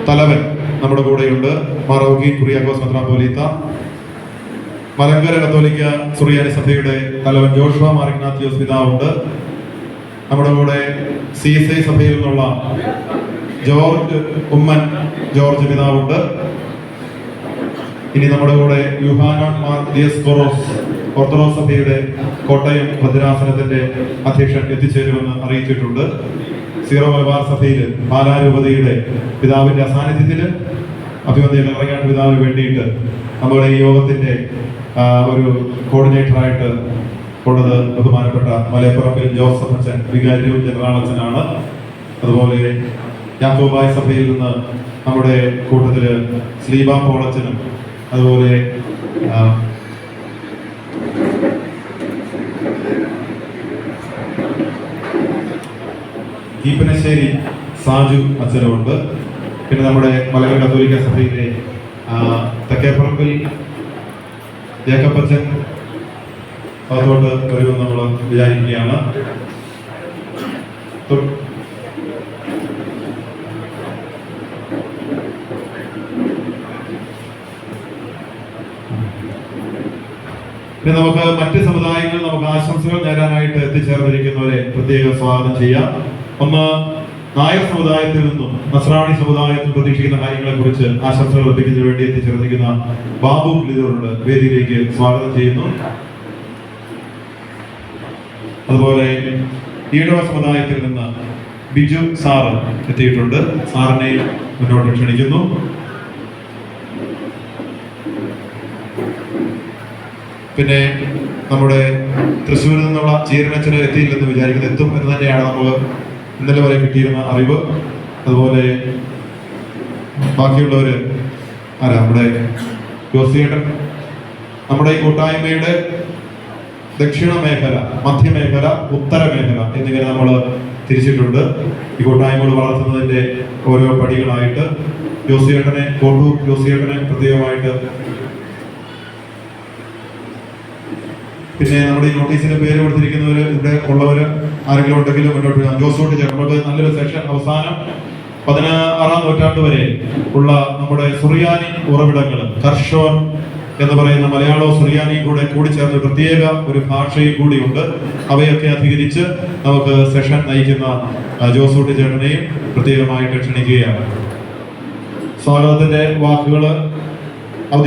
തലവൻ നമ്മുടെ കൂടെയുണ്ട്. മാറോഗി കുറിയാക്കോസ് മെത്രാപ്പോലീത്ത, മലങ്കര കത്തോലിക്ക സുറിയാനി സഭയുടെ തലവൻ ജോഷുവ മാർ ഇഗ്നാത്തിയോസ് പിതാവുണ്ട്. നമ്മുടെ കൂടെ CSI സഭയിൽ നിന്നുള്ള ജോർജ് ഉമ്മൻ ജോർജ് പിതാവുണ്ട്. ഇനി നമ്മുടെ കൂടെ യുഹാനോൻ മാർ ദിയസ്കോറോസ് ഓർത്തഡോക്സ് സഭയുടെ കോട്ടയം ഭദ്രാസനത്തിന്റെ അധ്യക്ഷൻ എത്തിച്ചേരുമെന്ന് അറിയിച്ചിട്ടുണ്ട്. സീറോ മലബാർ സഭയിൽ പാലാരൂപതയുടെ പിതാവിന്റെ അസാന്നിധ്യത്തിൽ അഭിമന്യ കറങ്ങാട്ട് പിതാവിന് വേണ്ടിയിട്ട് നമ്മുടെ ഈ യോഗത്തിന്റെ ഒരു കോർഡിനേറ്ററായിട്ട് ഉള്ളത് ബഹുമാനപ്പെട്ട മലയപ്പുറമ്പിൽ ജോസഫ് അച്ഛൻ വികാരിയും ജനറൽ അച്ഛനാണ്. അതുപോലെ യാക്കോബായ സഭയിൽ നിന്ന് നമ്മുടെ കൂട്ടത്തില് സ്ലീബ പോളച്ചനും അതുപോലെ ഈപ്പനശ്ശേരി സാജു അച്ഛനുമുണ്ട്. പിന്നെ നമ്മുടെ മലങ്കര കത്തോലിക്ക സഭയിലെ തെക്കേപ്പറമ്പിൽ ജേക്കപ്പച്ചൻ അതോട്ട് വരുമെന്ന് നമ്മൾ വിചാരിക്കുകയാണ്. പിന്നെ നമുക്ക് മറ്റ് സമുദായങ്ങൾ നമുക്ക് ആശംസകൾ നേരാനായിട്ട് എത്തിച്ചേർന്നിരിക്കുന്നവരെ പ്രത്യേകം സ്വാഗതം ചെയ്യാം. ഒന്ന്, നായർ സമുദായത്തിൽ നിന്നും നസ്രാണി സമുദായത്തിൽ പ്രതീക്ഷിക്കുന്ന കാര്യങ്ങളെ കുറിച്ച് ആശംസകൾ ലഭിക്കുന്നതിന് വേണ്ടി എത്തിച്ചേർന്നിരിക്കുന്ന ബാബു ലിതോട് വേദിയിലേക്ക് സ്വാഗതം ചെയ്യുന്നു. അതുപോലെ ഈഴവ സമുദായത്തിൽ നിന്ന് ബിജു സാറ് എത്തിയിട്ടുണ്ട്. സാറിനെ മുന്നോട്ട് ക്ഷണിക്കുന്നു. പിന്നെ നമ്മുടെ തൃശ്ശൂരിൽ നിന്നുള്ള ചീരനച്ചന് എത്തിയില്ലെന്ന് വിചാരിക്കുന്നത്, എത്തും എന്ന് തന്നെയാണ് നമ്മൾ ഇന്നലെ വരെ കിട്ടിയിരുന്ന അറിവ്. അതുപോലെ ബാക്കിയുള്ളവര് നമ്മുടെ ജോസിയേട്ടൻ നമ്മുടെ ഈ കൂട്ടായ്മയുടെ ദക്ഷിണ മേഖല, മധ്യമേഖല, ഉത്തര മേഖല എന്നിങ്ങനെ നമ്മൾ തിരിച്ചിട്ടുണ്ട്. ഈ കൂട്ടായ്മകൾ വളർത്തുന്നതിന്റെ ഓരോ പടികളായിട്ട് ജോസിയേട്ടനെ, കോട്ടൂർ ജോസിയേട്ടനെ പ്രത്യേകമായിട്ട്, പിന്നെ നമ്മുടെ ഈ നോട്ടീസിന്റെ പേര് കൊടുത്തിരിക്കുന്നവര് ഇവിടെ ഉള്ളവര് ആരെങ്കിലും ഉണ്ടെങ്കിലും മുന്നോട്ട് ജോസോട്ട് ചേർന്ന് നമുക്ക് നല്ലൊരു സെഷൻ അവസാനം 16-ാം നൂറ്റാണ്ട് വരെ ഉള്ള നമ്മുടെ സുറിയാനി ഉറവിടങ്ങൾ, കർഷോൻ എന്ന് പറയുന്ന മലയാളവും സുറിയാനിയും കൂടി ചേർന്ന് പ്രത്യേക ഒരു ഭാഷയും കൂടിയുണ്ട്. അവയൊക്കെ അധികരിച്ച് നമുക്ക് സെഷൻ നയിക്കുന്ന ജോസൂട്ടി ചേട്ടനെയും പ്രത്യേകമായിട്ട് ക്ഷണിക്കുകയാണ്. സ്വാഗതത്തിന്റെ വാക്കുകൾ